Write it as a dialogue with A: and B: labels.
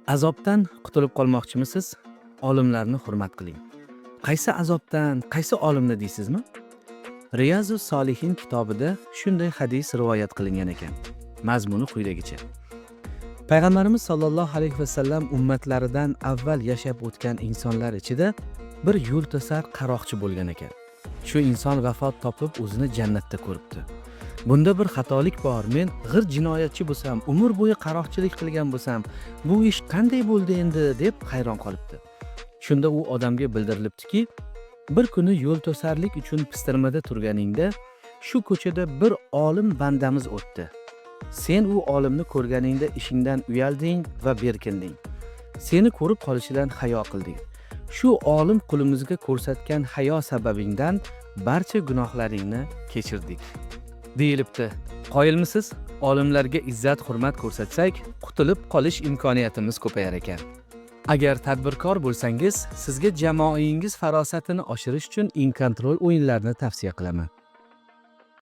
A: Azobdan qutulib qolmoqchimisiz? Olimlarni hurmat qiling. Qaysi azobdan, qaysi olimni deysizmi? Riyazus Solihin kitobida shunday hadis rivoyat qilingan ekan. Mazmuni quyidagicha. Payg'ambarimiz sollallohu alayhi vasallam ummatlaridan avval yashab o'tgan insonlar ichida bir yo'lto'sar qaroqchi bo'lgan ekan. Shu inson vafot topib o'zini jannatda ko'ribdi. Bunda bir xatolik bor. Men g'ir jinoyatchi bo'lsam, umr bo'yi qaroqchilik qilgan bo'lsam, bu ish qanday bo'ldi endi deb hayron qolibdi. Shunda u odamga bildirilibdiki, bir kuni yo'l to'sarlik uchun pistirmada turganingda shu ko'chada bir olim bandamiz o'tdi. Sen u olimni ko'rganingda ishingdan uyalding va berkinding. Seni ko'rib qolishidan hayo qilding. Shu olim qulimizga ko'rsatgan hayo sababingdan barcha gunohlaringni kechirdik. Deyilibdi. Qoyilmisiz? Olimlarga izzat hurmat ko'rsatsak, qutulib qolish imkoniyatimiz ko'payar ekan. Agar tadbirkor bo'lsangiz, sizga jamoangiz farosatini oshirish uchun InControl o'yinlarini tavsiya qilaman.